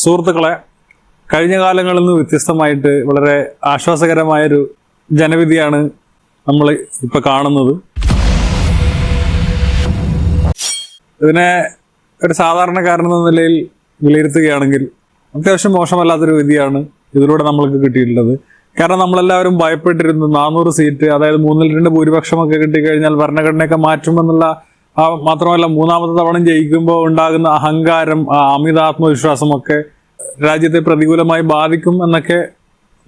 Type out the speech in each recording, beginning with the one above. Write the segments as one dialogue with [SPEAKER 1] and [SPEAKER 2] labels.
[SPEAKER 1] സുഹൃത്തുക്കളെ, കഴിഞ്ഞ കാലങ്ങളിൽ നിന്ന് വ്യത്യസ്തമായിട്ട് വളരെ ആശ്വാസകരമായൊരു ജനവിധിയാണ് നമ്മൾ ഇപ്പോൾ കാണുന്നത്. ഇതിനെ ഒരു സാധാരണക്കാരൻ എന്ന നിലയിൽ വിലയിരുത്തുകയാണെങ്കിൽ അത്യാവശ്യം മോശമല്ലാത്തൊരു വിധിയാണ് ഇതിലൂടെ നമ്മൾക്ക് കിട്ടിയിട്ടുള്ളത്. കാരണം നമ്മളെല്ലാവരും ഭയപ്പെട്ടിരുന്നു 400 സീറ്റ്, അതായത് 2/3 ഭൂരിപക്ഷമൊക്കെ കിട്ടിക്കഴിഞ്ഞാൽ ഭരണഘടനയൊക്കെ മാറ്റുമെന്നുള്ള, മാത്രമല്ല മൂന്നാമത്തെ തവണ ജയിക്കുമ്പോൾ ഉണ്ടാകുന്ന അഹങ്കാരം, അമിതാത്മവിശ്വാസമൊക്കെ രാജ്യത്തെ പ്രതികൂലമായി ബാധിക്കും എന്നൊക്കെ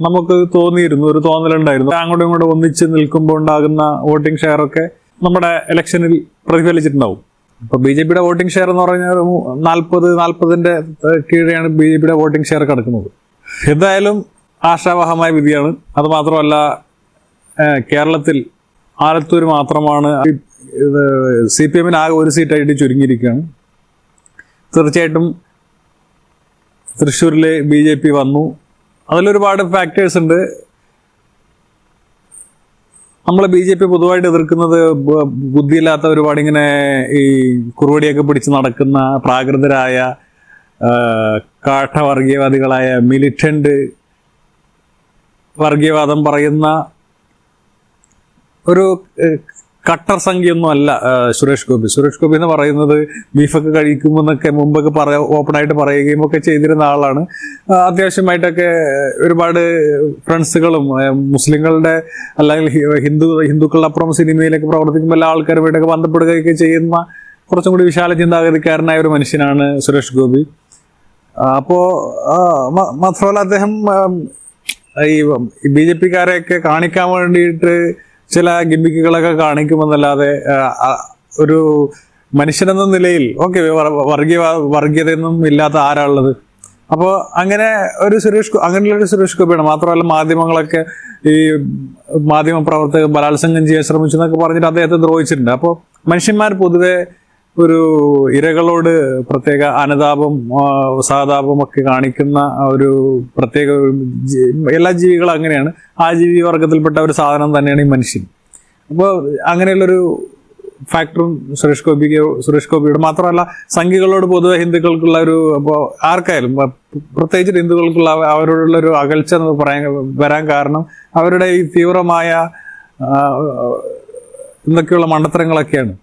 [SPEAKER 1] നമുക്ക് തോന്നിയിരുന്നു, ഒരു തോന്നലുണ്ടായിരുന്നു. അങ്ങോട്ടും ഇങ്ങോട്ടും ഒന്നിച്ച് നിൽക്കുമ്പോൾ ഉണ്ടാകുന്ന വോട്ടിംഗ് ഷെയറൊക്കെ നമ്മുടെ ഇലക്ഷനിൽ പ്രതിഫലിച്ചിട്ടുണ്ടാവും. ഇപ്പൊ BJP-യുടെ വോട്ടിംഗ് ഷെയർ എന്ന് പറഞ്ഞാൽ 40-40ന്റെ കീഴെയാണ് BJP-യുടെ വോട്ടിംഗ് ഷെയർ കിടക്കുന്നത്. എന്തായാലും ആശാവഹമായ വിധിയാണ്. അത് മാത്രമല്ല, കേരളത്തിൽ ആലത്തൂർ മാത്രമാണ് CPM-ന് ആകെ ഒരു സീറ്റായിട്ട് ചുരുങ്ങിയിരിക്കുകയാണ്. തീർച്ചയായിട്ടും തൃശ്ശൂരിൽ BJP വന്നു. അതിലൊരുപാട് ഫാക്ടേഴ്സ് ഉണ്ട്. നമ്മൾ BJP പൊതുവായിട്ട് എതിർക്കുന്നത് ബുദ്ധിയില്ലാത്ത ഒരുപാട് ഇങ്ങനെ ഈ കുറുവടിയൊക്കെ പിടിച്ച് നടക്കുന്ന പ്രാകൃതരായ കാട്ടവർഗീയവാദികളായ മിലിറ്റന്റ് വർഗീയവാദം പറയുന്ന ഒരു കട്ടർ സംഖ്യയൊന്നും അല്ല സുരേഷ് ഗോപി എന്ന് പറയുന്നത് ബീഫൊക്കെ കഴിക്കുമെന്നൊക്കെ മുമ്പൊക്കെ ഓപ്പണായിട്ട് പറയുകയും ഒക്കെ ചെയ്തിരുന്ന ആളാണ്. അത്യാവശ്യമായിട്ടൊക്കെ ഒരുപാട് ഫ്രണ്ട്സുകളും മുസ്ലിങ്ങളുടെ അല്ലെങ്കിൽ ഹിന്ദുക്കളുടെ അപ്പുറം സിനിമയിലൊക്കെ പ്രവർത്തിക്കുമ്പോൾ എല്ലാ ആൾക്കാരുമായിട്ടൊക്കെ ബന്ധപ്പെടുകയൊക്കെ ചെയ്യുന്ന കുറച്ചും കൂടി വിശാല ചിന്താഗതിക്കാരനായ ഒരു മനുഷ്യനാണ് സുരേഷ് ഗോപി. അപ്പോൾ മാത്രമല്ല, അദ്ദേഹം ഈ BJP-ക്കാരെയൊക്കെ കാണിക്കാൻ വേണ്ടിയിട്ട് ചില ഗിമ്മിക്കുകളൊക്കെ കാണിക്കുമെന്നല്ലാതെ ഒരു മനുഷ്യനെന്ന നിലയിൽ വർഗീയതയൊന്നും ഇല്ലാത്ത ആരാളുള്ളത്. അപ്പോൾ അങ്ങനെയുള്ളൊരു സുരേഷ് ഗോപിയാണ്. മാത്രമല്ല, മാധ്യമങ്ങളൊക്കെ ഈ മാധ്യമപ്രവർത്തകർ ബലാത്സംഗം ചെയ്യാൻ ശ്രമിച്ചു എന്നൊക്കെ പറഞ്ഞിട്ട് അദ്ദേഹത്തെ ദ്രോഹിച്ചിട്ടുണ്ട്. അപ്പോൾ മനുഷ്യന്മാർ പൊതുവെ ഒരു ഇരകളോട് പ്രത്യേക അനുതാപം, സഹതാപം ഒക്കെ കാണിക്കുന്ന ഒരു പ്രത്യേക, എല്ലാ ജീവികളും അങ്ങനെയാണ്. ആ ജീവി വർഗത്തിൽപ്പെട്ട ഒരു സാധനം തന്നെയാണ് ഈ മനുഷ്യൻ. അപ്പോൾ അങ്ങനെയുള്ളൊരു ഫാക്ടറും സുരേഷ് ഗോപിയുടെ. മാത്രമല്ല, സംഘികളോട് പൊതുവെ ഹിന്ദുക്കൾക്കുള്ള ഒരു, അപ്പോൾ ആർക്കായാലും പ്രത്യേകിച്ച് ഹിന്ദുക്കൾക്കുള്ള അവരോടുള്ള ഒരു അകൽച്ച എന്ന് വരാൻ കാരണം അവരുടെ ഈ തീവ്രമായ എന്തൊക്കെയുള്ള മണ്ടത്തരങ്ങളൊക്കെയാണ്.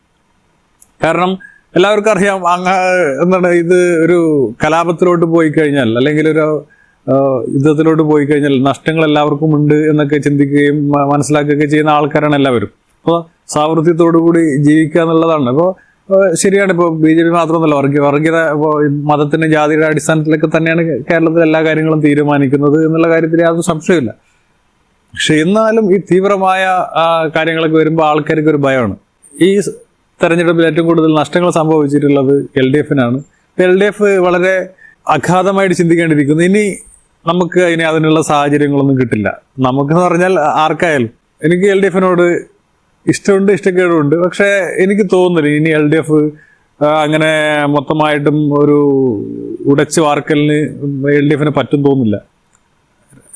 [SPEAKER 1] കാരണം എല്ലാവർക്കും അറിയാം, എന്താണ് ഇത് ഒരു കലാപത്തിലോട്ട് പോയി കഴിഞ്ഞാൽ അല്ലെങ്കിൽ ഒരു യുദ്ധത്തിലോട്ട് പോയി കഴിഞ്ഞാൽ നഷ്ടങ്ങൾ എല്ലാവർക്കും ഉണ്ട് എന്നൊക്കെ ചിന്തിക്കുകയും മനസ്സിലാക്കുകയൊക്കെ ചെയ്യുന്ന ആൾക്കാരാണ് എല്ലാവരും. അപ്പോൾ സാമർത്ഥ്യത്തോടു കൂടി ജീവിക്കുക എന്നുള്ളതാണ്. അപ്പോൾ ശരിയാണ്, ഇപ്പോൾ BJP മാത്രമൊന്നുമല്ല, വർഗീയത മതത്തിന്റെ ജാതിയുടെ അടിസ്ഥാനത്തിലൊക്കെ തന്നെയാണ് കേരളത്തിൽ എല്ലാ കാര്യങ്ങളും തീരുമാനിക്കുന്നത് എന്നുള്ള കാര്യത്തിൽ യാതൊരു സംശയമില്ല. പക്ഷെ എന്നാലും ഈ തീവ്രമായ കാര്യങ്ങളൊക്കെ വരുമ്പോൾ ആൾക്കാർക്ക് ഒരു ഭയമാണ്. ഈ തെരഞ്ഞെടുപ്പിൽ ഏറ്റവും കൂടുതൽ നഷ്ടങ്ങൾ സംഭവിച്ചിട്ടുള്ളത് LDF-നാണ്. LDF വളരെ അഗാധമായിട്ട് ചിന്തിക്കേണ്ടിയിരിക്കുന്നു. ഇനി നമുക്ക് അതിനുള്ള സാഹചര്യങ്ങളൊന്നും കിട്ടില്ല. നമുക്കെന്ന് പറഞ്ഞാൽ ആർക്കായാലും, എനിക്ക് LDF-നോട് ഇഷ്ടമുണ്ട്, ഇഷ്ടക്കേടുമുണ്ട്. പക്ഷേ എനിക്ക് തോന്നുന്നില്ല ഇനി LDF അങ്ങനെ മൊത്തമായിട്ടും ഒരു ഉടച്ചു വാർക്കലിന് LDF-ന് പറ്റും തോന്നില്ല.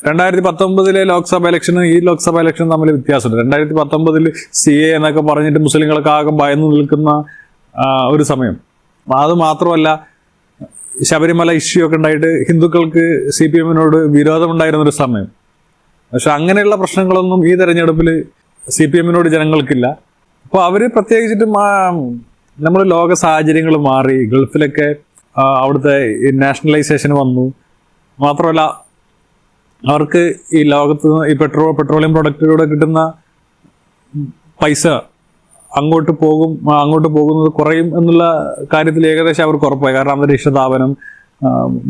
[SPEAKER 1] 2019 ലോക്സഭ ഇലക്ഷനും ഈ ലോക്സഭ ഇലക്ഷനും തമ്മിൽ വ്യത്യാസമുണ്ട്. 2019 CA എന്നൊക്കെ പറഞ്ഞിട്ട് മുസ്ലിങ്ങളൊക്കെ ആകെ ഭയന്നു നിൽക്കുന്ന ഒരു സമയം. അത് മാത്രമല്ല, ശബരിമല ഇഷ്യൂ ഒക്കെ ഉണ്ടായിട്ട് ഹിന്ദുക്കൾക്ക് CPM-നോട് വിരോധമുണ്ടായിരുന്നൊരു സമയം. പക്ഷെ അങ്ങനെയുള്ള പ്രശ്നങ്ങളൊന്നും ഈ തെരഞ്ഞെടുപ്പിൽ CPM-നോട് ജനങ്ങൾക്കില്ല. അപ്പോൾ അവർ പ്രത്യേകിച്ചിട്ടും നമ്മൾ ലോക സാഹചര്യങ്ങൾ മാറി, ഗൾഫിലൊക്കെ അവിടുത്തെ നാഷണലൈസേഷൻ വന്നു. മാത്രമല്ല, അവർക്ക് ഈ ലോകത്ത് ഈ പെട്രോളിയം പ്രൊഡക്റ്റിലൂടെ കിട്ടുന്ന പൈസ അങ്ങോട്ട് പോകുന്നത് കുറയും എന്നുള്ള കാര്യത്തിൽ ഏകദേശം അവർക്ക് ഉറപ്പായി. കാരണം അന്തരീക്ഷതാപനം,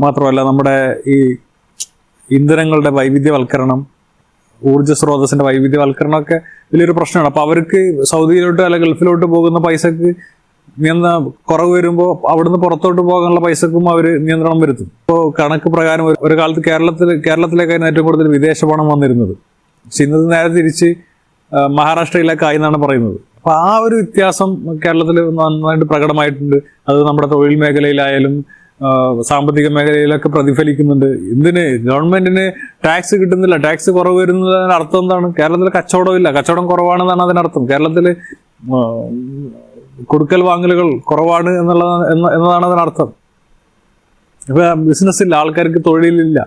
[SPEAKER 1] മാത്രമല്ല നമ്മുടെ ഈ ഇന്ധനങ്ങളുടെ വൈവിധ്യവൽക്കരണം, ഊർജ്ജ സ്രോതസ്സിന്റെ വൈവിധ്യവൽക്കരണമൊക്കെ വലിയൊരു പ്രശ്നമാണ്. അപ്പോൾ അവർക്ക് സൗദിയിലോട്ട് അല്ലെങ്കിൽ ഗൾഫിലോട്ട് പോകുന്ന പൈസക്ക് കുറവ് വരുമ്പോൾ അവിടുന്ന് പുറത്തോട്ട് പോകാനുള്ള പൈസക്കും അവർ നിയന്ത്രണം വരുത്തും. ഇപ്പോൾ കണക്ക് പ്രകാരം ഒരു കാലത്ത് കേരളത്തിലേക്കായിരുന്നു ഏറ്റവും കൂടുതൽ വിദേശ പണം വന്നിരുന്നത്. പക്ഷെ ഇന്നത് നേരെ തിരിച്ച് മഹാരാഷ്ട്രയിലേക്കായി എന്നാണ് പറയുന്നത്. അപ്പോൾ ആ ഒരു വ്യത്യാസം കേരളത്തിൽ നന്നായിട്ട് പ്രകടമായിട്ടുണ്ട്. അത് നമ്മുടെ തൊഴിൽ മേഖലയിലായാലും സാമ്പത്തിക മേഖലയിലൊക്കെ പ്രതിഫലിക്കുന്നുണ്ട്. എന്തിന് ഗവൺമെന്റിന് ടാക്സ് കിട്ടുന്നില്ല, ടാക്സ് കുറവ് വരുന്നതിന് അർത്ഥം എന്താണ്? കേരളത്തിൽ കച്ചവടമില്ല, കച്ചവടം കുറവാണെന്നാണ് അതിനർത്ഥം. കേരളത്തിൽ കൊടുക്കൽ വാങ്ങലുകൾ കുറവാണ് എന്നതാണ് അതിനർത്ഥം. ഇപ്പം ബിസിനസ്സില്ല, ആൾക്കാർക്ക് തൊഴിലില്ല.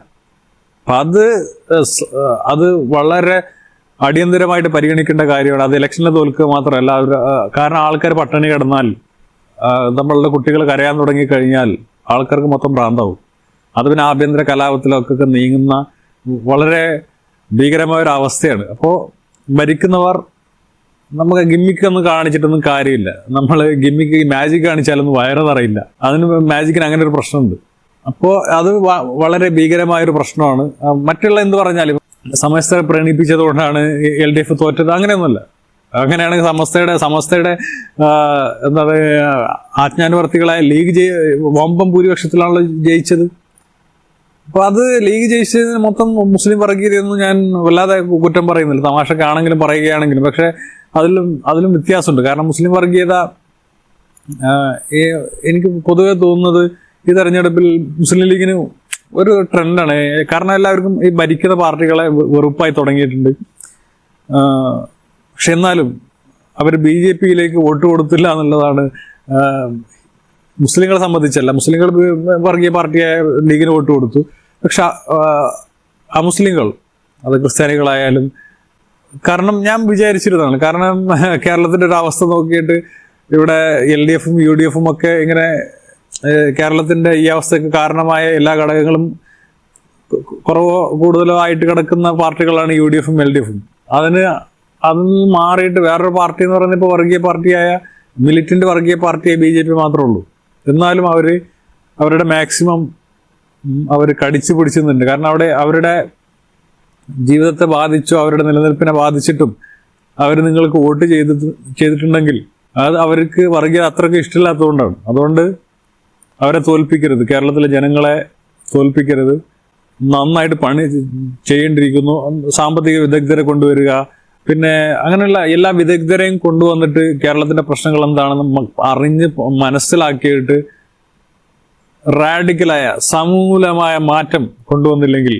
[SPEAKER 1] അപ്പം അത് വളരെ അടിയന്തരമായിട്ട് പരിഗണിക്കേണ്ട കാര്യമാണ്. അത് ഇലക്ഷനിൽ തോൽക്കുക മാത്രമല്ല, കാരണം ആൾക്കാർ പട്ടിണി കിടന്നാൽ, നമ്മളുടെ കുട്ടികൾ കരയാൻ തുടങ്ങിക്കഴിഞ്ഞാൽ ആൾക്കാർക്ക് മൊത്തം ഭ്രാന്താവും. അത് പിന്നെ ആഭ്യന്തര കലാപത്തിലൊക്കെ നീങ്ങുന്ന വളരെ ഭീകരമായ ഒരു അവസ്ഥയാണ്. അപ്പോൾ ഭരിക്കുന്നവർ നമുക്ക് ഗിമ്മിക്കൊന്നും കാണിച്ചിട്ടൊന്നും കാര്യമില്ല. നമ്മൾ ഗിമ്മിക്ക് മാജിക് കാണിച്ചാലൊന്നും വയറതറിയില്ല. അതിന് മാജിക്കിന് അങ്ങനെ ഒരു പ്രശ്നമുണ്ട്. അപ്പോൾ അത് വളരെ ഭീകരമായൊരു പ്രശ്നമാണ്. മറ്റുള്ള എന്ത് പറഞ്ഞാലും സമസ്തയെ പ്രണയിപ്പിച്ചതുകൊണ്ടാണ് LDF തോറ്റത്, അങ്ങനെയൊന്നുമല്ല. അങ്ങനെയാണെങ്കിൽ സമസ്തയുടെ എന്താ പറയുക, ആജ്ഞാനുവർത്തികളായ ലീഗ് വമ്പം ഭൂരിപക്ഷത്തിലാണല്ലോ ജയിച്ചത്. അപ്പോൾ അത് ലീഗ് ജയിച്ചതിന് മൊത്തം മുസ്ലിം വർഗീയതയൊന്നും ഞാൻ വല്ലാതെ കുറ്റം പറയുന്നില്ല, തമാശക്കാണെങ്കിലും പറയുകയാണെങ്കിലും. പക്ഷേ അതിലും വ്യത്യാസമുണ്ട്. കാരണം മുസ്ലിം വർഗീയത എനിക്ക് പൊതുവെ തോന്നുന്നത് ഈ തെരഞ്ഞെടുപ്പിൽ മുസ്ലിം ലീഗിന് ഒരു ട്രെൻഡാണ്. കാരണം എല്ലാവർക്കും ഈ ഭരിക്കുന്ന പാർട്ടികളെ വെറുപ്പായി തുടങ്ങിയിട്ടുണ്ട്. പക്ഷെ എന്നാലും അവർ BJP-യിലേക്ക് വോട്ട് കൊടുത്തില്ല എന്നുള്ളതാണ്. മുസ്ലിങ്ങളെ സംബന്ധിച്ചല്ല, മുസ്ലിങ്ങൾ വർഗീയ പാർട്ടിയായ ലീഗിന് വോട്ട് കൊടുത്തു. പക്ഷെ അമുസ്ലിങ്ങൾ, അത് ക്രിസ്ത്യാനികളായാലും, കാരണം ഞാൻ വിചാരിച്ചിരുന്നതാണ്, കാരണം കേരളത്തിൻ്റെ ഒരു അവസ്ഥ നോക്കിയിട്ട് ഇവിടെ LDF-ഉം UDF-ഉം ഒക്കെ ഇങ്ങനെ കേരളത്തിൻ്റെ ഈ അവസ്ഥയ്ക്ക് കാരണമായ എല്ലാ ഘടകങ്ങളും കുറവോ കൂടുതലോ ആയിട്ട് കിടക്കുന്ന പാർട്ടികളാണ് UDF-ഉം LDF-ഉം. അതിൽ മാറിയിട്ട് വേറൊരു പാർട്ടി എന്ന് പറയുന്നത് ഇപ്പോൾ വർഗീയ പാർട്ടിയായ മിലിറ്റന്റ് വർഗീയ പാർട്ടിയായ BJP മാത്രമേ ഉള്ളൂ. എന്നാലും അവരുടെ മാക്സിമം അവർ കടിച്ചു പിടിച്ചുന്നുണ്ട്. കാരണം അവരുടെ ജീവിതത്തെ ബാധിച്ചോ അവരുടെ നിലനിൽപ്പിനെ ബാധിച്ചിട്ടും അവർ നിങ്ങൾക്ക് വോട്ട് ചെയ്തിട്ടുണ്ടെങ്കിൽ അത് അവർക്ക് വർഗീയത അത്രയ്ക്ക് ഇഷ്ടമില്ലാത്തതുകൊണ്ടാണ്. അതുകൊണ്ട് അവരെ തോൽപ്പിക്കരുത്, കേരളത്തിലെ ജനങ്ങളെ തോൽപ്പിക്കരുത്. നന്നായിട്ട് പണി ചെയ്യേണ്ടിയിരിക്കുന്നു. സാമ്പത്തിക വിദഗ്ധരെ കൊണ്ടുവരിക, പിന്നെ അങ്ങനെയുള്ള എല്ലാ വിദഗ്ധരെയും കൊണ്ടുവന്നിട്ട് കേരളത്തിന്റെ പ്രശ്നങ്ങൾ എന്താണെന്ന് അറിഞ്ഞ് മനസ്സിലാക്കിയിട്ട് റാഡിക്കലായ സമൂലമായ മാറ്റം കൊണ്ടുവന്നില്ലെങ്കിൽ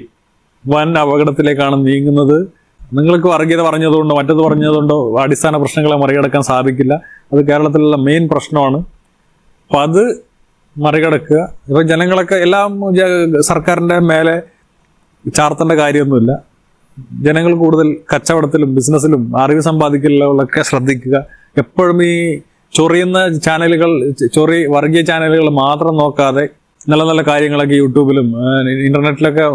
[SPEAKER 1] വൻ അപകടത്തിലേക്കാണ് നീങ്ങുന്നത്. നിങ്ങൾക്ക് വർഗീയത പറഞ്ഞതുകൊണ്ടോ മറ്റത് പറഞ്ഞതുകൊണ്ടോ അടിസ്ഥാന പ്രശ്നങ്ങളെ മറികടക്കാൻ സാധിക്കില്ല. അത് കേരളത്തിലുള്ള മെയിൻ പ്രശ്നമാണ്. അപ്പം അത് മറികടക്കുക. ഇപ്പം ജനങ്ങളൊക്കെ എല്ലാം സർക്കാരിൻ്റെ മേലെ ചാർത്തേണ്ട കാര്യമൊന്നുമില്ല. ജനങ്ങൾ കൂടുതൽ കച്ചവടത്തിലും ബിസിനസ്സിലും അറിവ് സമ്പാദിക്കലിലൊക്കെ ശ്രദ്ധിക്കുക. എപ്പോഴും ഈ ചൊറിയുന്ന ചാനലുകൾ, വർഗീയ ചാനലുകൾ മാത്രം നോക്കാതെ നല്ല നല്ല കാര്യങ്ങളൊക്കെ യൂട്യൂബിലും ഇന്റർനെറ്റിലൊക്കെ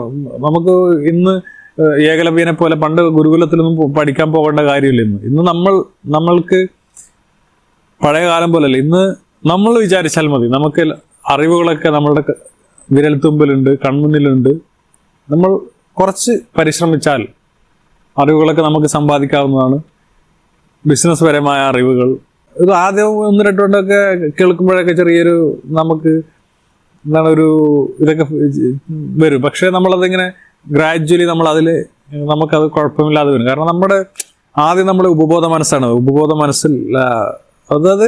[SPEAKER 1] നമുക്ക് ഇന്ന് ഏകലവ്യനെ പോലെ പണ്ട് ഗുരുകുലത്തിലൊന്നും പഠിക്കാൻ പോകേണ്ട കാര്യമില്ല. ഇന്ന് നമ്മൾക്ക് പഴയ കാലം പോലല്ല. ഇന്ന് നമ്മൾ വിചാരിച്ചാൽ മതി, നമുക്ക് അറിവുകളൊക്കെ നമ്മളുടെ വിരൽത്തുമ്പിലുണ്ട്, കൺമുന്നിലുണ്ട്. നമ്മൾ കുറച്ച് പരിശ്രമിച്ചാൽ അറിവുകളൊക്കെ നമുക്ക് സമ്പാദിക്കാവുന്നതാണ്. ബിസിനസ് പരമായ അറിവുകൾ ഇത് ആദ്യം 1-2 വട്ടമൊക്കെ കേൾക്കുമ്പോഴൊക്കെ ചെറിയൊരു നമുക്ക് ഇതൊക്കെ വരും. പക്ഷെ നമ്മളതിങ്ങനെ ഗ്രാജ്വലി നമുക്കത് കുഴപ്പമില്ലാതെ വരും. കാരണം ആദ്യം നമ്മുടെ ഉപബോധ മനസ്സാണ്. ഉപബോധ മനസ്സിൽ അതായത്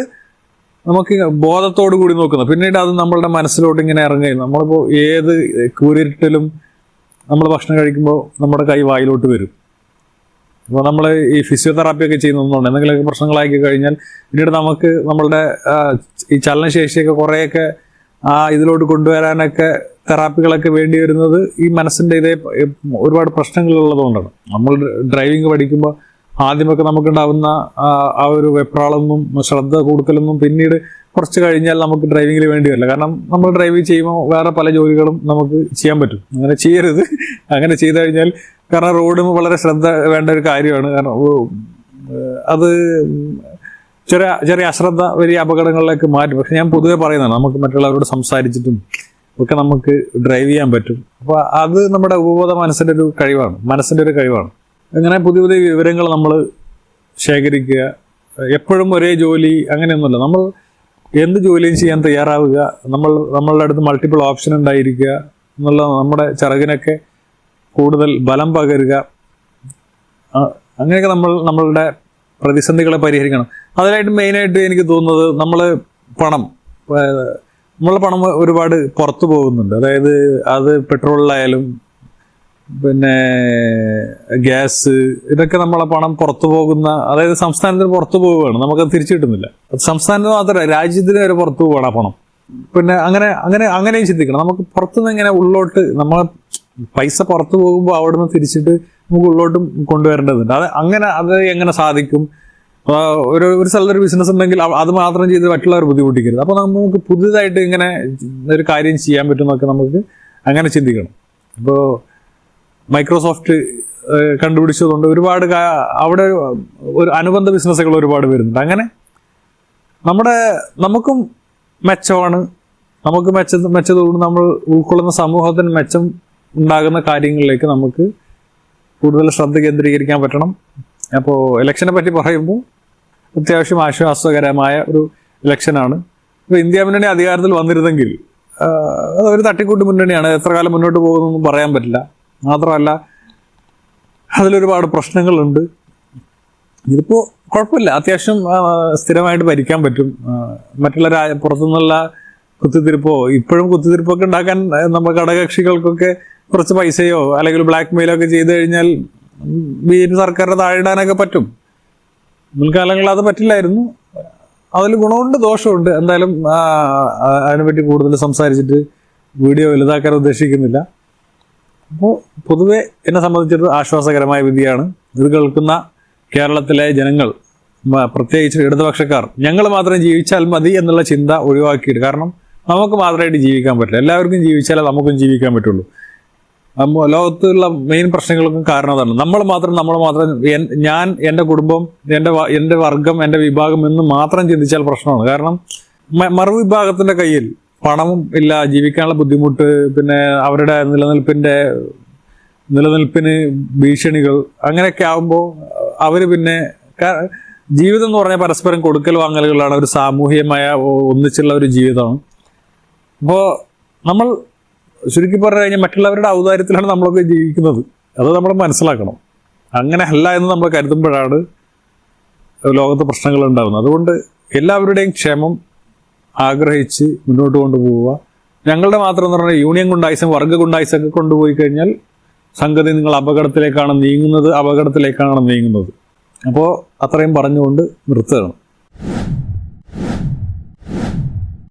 [SPEAKER 1] നമുക്ക് ബോധത്തോടു കൂടി നോക്കുന്നത്. പിന്നീട് അത് നമ്മളുടെ മനസ്സിലോട്ട് ഇങ്ങനെ ഇറങ്ങുകയും നമ്മളിപ്പോൾ ഏത് കൂരിട്ടിലും നമ്മൾ ഭക്ഷണം കഴിക്കുമ്പോൾ നമ്മുടെ കൈ വായിലോട്ട് വരും. അപ്പോൾ നമ്മൾ ഈ ഫിസിയോതെറാപ്പിയൊക്കെ ചെയ്യുന്നതുകൊണ്ട് എന്തെങ്കിലുമൊക്കെ പ്രശ്നങ്ങളാക്കി കഴിഞ്ഞാൽ പിന്നീട് നമുക്ക് നമ്മളുടെ ഈ ചലനശേഷിയൊക്കെ കുറേയൊക്കെ ഇതിലോട്ട് കൊണ്ടുവരാനൊക്കെ തെറാപ്പികളൊക്കെ വേണ്ടി വരുന്നത് ഈ മനസ്സിൻ്റെ ഒരുപാട് പ്രശ്നങ്ങളുള്ളതുകൊണ്ടാണ്. നമ്മൾ ഡ്രൈവിംഗ് പഠിക്കുമ്പോൾ ആദ്യമൊക്കെ നമുക്കുണ്ടാവുന്ന ആ ഒരു വെപ്രാളൊന്നും ശ്രദ്ധ കൂടുതലൊന്നും പിന്നീട് കുറച്ച് കഴിഞ്ഞാൽ നമുക്ക് ഡ്രൈവിങ്ങിൽ വേണ്ടി വരില്ല. കാരണം നമ്മൾ ഡ്രൈവ് ചെയ്യുമ്പോൾ വേറെ പല ജോലികളും നമുക്ക് ചെയ്യാൻ പറ്റും. അങ്ങനെ ചെയ്യരുത്. അങ്ങനെ ചെയ്തു കഴിഞ്ഞാൽ, കാരണം റോഡ് വളരെ ശ്രദ്ധ വേണ്ട ഒരു കാര്യമാണ്. കാരണം അത് ചെറിയ അശ്രദ്ധ വലിയ അപകടങ്ങളിലേക്ക് മാറ്റും. പക്ഷെ ഞാൻ പൊതുവെ പറയുന്നതാണ്, നമുക്ക് മറ്റുള്ളവരോട് സംസാരിച്ചിട്ടും ഒക്കെ നമുക്ക് ഡ്രൈവ് ചെയ്യാൻ പറ്റും. അപ്പോൾ അത് നമ്മുടെ ഉപബോധ മനസ്സിൻ്റെ ഒരു കഴിവാണ്. അങ്ങനെ പുതിയ പുതിയ വിവരങ്ങൾ നമ്മൾ ശേഖരിക്കുക. എപ്പോഴും ഒരേ ജോലി അങ്ങനെയൊന്നുമില്ല. നമ്മൾ എന്ത് ജോലിയും ചെയ്യാൻ തയ്യാറാവുക. നമ്മളുടെ അടുത്ത് മൾട്ടിപ്പിൾ ഓപ്ഷൻ ഉണ്ടായിരിക്കുക എന്നുള്ള നമ്മുടെ ചിറകിനൊക്കെ കൂടുതൽ ബലം പകരുക. അങ്ങനെയൊക്കെ നമ്മളുടെ പ്രതിസന്ധികളെ പരിഹരിക്കണം. അതിനായിട്ട് മെയിനായിട്ട് എനിക്ക് തോന്നുന്നത് നമ്മളുടെ പണം ഒരുപാട് പുറത്തു പോകുന്നുണ്ട്. അതായത് അത് പെട്രോളിലായാലും പിന്നെ ഗ്യാസ്, ഇതൊക്കെ നമ്മളെ പണം പുറത്തു പോകുന്ന, അതായത് സംസ്ഥാനത്തിന് പുറത്തു പോവുകയാണ്, നമുക്കത് തിരിച്ചു കിട്ടുന്നില്ല. അത് സംസ്ഥാനത്തിന് മാത്രമല്ല രാജ്യത്തിന് വരെ പുറത്തു പോവുകയാണ് ആ പണം. പിന്നെ അങ്ങനെയും ചിന്തിക്കണം. നമുക്ക് പുറത്തുനിന്ന് ഇങ്ങനെ ഉള്ളോട്ട് നമ്മളെ പൈസ പുറത്തു പോകുമ്പോൾ അവിടെ നിന്ന് തിരിച്ചിട്ട് നമുക്ക് ഉള്ളോട്ടും കൊണ്ടുവരേണ്ടതുണ്ട്. അത് എങ്ങനെ സാധിക്കും? ഒരു സ്ഥലത്തൊരു ബിസിനസ് ഉണ്ടെങ്കിൽ അത് മാത്രം ചെയ്ത് മറ്റുള്ളവർ ബുദ്ധിമുട്ടിക്കരുത്. അപ്പോൾ നമുക്ക് പുതിയതായിട്ട് ഇങ്ങനെ ഒരു കാര്യം ചെയ്യാൻ പറ്റുമെന്നൊക്കെ നമുക്ക് അങ്ങനെ ചിന്തിക്കണം. ഇപ്പോൾ മൈക്രോസോഫ്റ്റ് കണ്ടുപിടിച്ചതുകൊണ്ട് ഒരുപാട് അവിടെ ഒരു അനുബന്ധ ബിസിനസ്സുകൾ ഒരുപാട് വരുന്നുണ്ട്. അങ്ങനെ നമുക്കും മെച്ചമാണ്. നമുക്ക് മെച്ചതോടും നമ്മൾ ഉൾക്കൊള്ളുന്ന സമൂഹത്തിന് മെച്ചം ഉണ്ടാകുന്ന കാര്യങ്ങളിലേക്ക് നമുക്ക് കൂടുതൽ ശ്രദ്ധ കേന്ദ്രീകരിക്കാൻ പറ്റണം. അപ്പോൾ ഇലക്ഷനെ പറ്റി പറയുമ്പോൾ അത്യാവശ്യം ആശ്വാസകരമായ ഒരു ഇലക്ഷനാണ്. ഇപ്പോൾ ഇന്ത്യ മുന്നണി അധികാരത്തിൽ വന്നിരുന്നെങ്കിൽ അതൊരു തട്ടിക്കൂട്ട് മുന്നണിയാണ്. എത്ര കാലം മുന്നോട്ട് പോകുന്നൊന്നും പറയാൻ പറ്റില്ല. മാത്രമല്ല അതിലൊരുപാട് പ്രശ്നങ്ങളുണ്ട്. ഇതിപ്പോൾ കുഴപ്പമില്ല, അത്യാവശ്യം സ്ഥിരമായിട്ട് ഭരിക്കാൻ പറ്റും. മറ്റുള്ള പുറത്തുനിന്നുള്ള ഇപ്പോഴും കുത്തിത്തിരിപ്പൊക്കെ ഉണ്ടാക്കാൻ നമ്മുടെ ഘടകകക്ഷികൾക്കൊക്കെ കുറച്ച് പൈസയോ അല്ലെങ്കിൽ ബ്ലാക്ക് മെയിലോ ഒക്കെ ചെയ്തു കഴിഞ്ഞാൽ BJP സർക്കാരിനെ താഴെയിടാനൊക്കെ പറ്റും. മുൻകാലങ്ങളിൽ അത് പറ്റില്ലായിരുന്നു. അതിൽ ഗുണമുണ്ട് ദോഷമുണ്ട്. എന്തായാലും അതിനെപ്പറ്റി കൂടുതൽ സംസാരിച്ചിട്ട് വീഡിയോ വലുതാക്കാൻ ഉദ്ദേശിക്കുന്നില്ല. അപ്പോൾ പൊതുവെ എന്നെ സംബന്ധിച്ചൊരു ആശ്വാസകരമായ വിധിയാണ്. ഇത് കേൾക്കുന്ന കേരളത്തിലെ ജനങ്ങൾ, പ്രത്യേകിച്ച് ഇടതുപക്ഷക്കാർ, ഞങ്ങൾ മാത്രം ജീവിച്ചാൽ മതി എന്നുള്ള ചിന്ത ഒഴിവാക്കിയിട്ട്, കാരണം നമുക്ക് മാത്രമായിട്ട് ജീവിക്കാൻ പറ്റില്ല. എല്ലാവർക്കും ജീവിച്ചാലേ നമുക്കും ജീവിക്കാൻ പറ്റുള്ളൂ. ലോകത്തുള്ള മെയിൻ പ്രശ്നങ്ങൾക്കും കാരണം അതാണ്. നമ്മൾ മാത്രം ഞാൻ, എൻ്റെ കുടുംബം, എൻ്റെ വർഗം, എൻ്റെ വിഭാഗം എന്ന് മാത്രം ചിന്തിച്ചാൽ പ്രശ്നമാണ്. കാരണം മറുവിഭാഗത്തിൻ്റെ കയ്യിൽ പണവും ഇല്ല, ജീവിക്കാനുള്ള ബുദ്ധിമുട്ട്, പിന്നെ അവരുടെ നിലനിൽപ്പിന് ഭീഷണികൾ, അങ്ങനെയൊക്കെ ആകുമ്പോൾ അവർ പിന്നെ ജീവിതം എന്ന് പറഞ്ഞാൽ പരസ്പരം കൊടുക്കൽ വാങ്ങലുകളാണ്. ഒരു സാമൂഹികമായ ഒന്നിച്ചുള്ള ഒരു ജീവിതമാണ്. അപ്പോൾ നമ്മൾ ചുരുക്കി പറഞ്ഞു കഴിഞ്ഞാൽ മറ്റുള്ളവരുടെ ഔദാര്യത്തിലാണ് നമ്മളൊക്കെ ജീവിക്കുന്നത്. അത് നമ്മൾ മനസ്സിലാക്കണം. അങ്ങനെ അല്ല എന്ന് നമ്മൾ കരുതുമ്പോഴാണ് ലോകത്ത് പ്രശ്നങ്ങൾ ഉണ്ടാകുന്നത്. അതുകൊണ്ട് എല്ലാവരുടെയും ക്ഷേമം ആഗ്രഹിച്ച് മുന്നോട്ട് കൊണ്ടുപോവുക. ഞങ്ങളുടെ മാത്രം എന്ന് പറഞ്ഞാൽ യൂണിയൻ ഗുണ്ടായിസം, വർഗ ഗുണ്ടായിസൊക്കെ കൊണ്ടുപോയി കഴിഞ്ഞാൽ സംഗതി നിങ്ങൾ അപകടത്തിലേക്കാണ് നീങ്ങുന്നത്. അപ്പോൾ അത്രയും പറഞ്ഞുകൊണ്ട് നിർത്തുകയാണ്.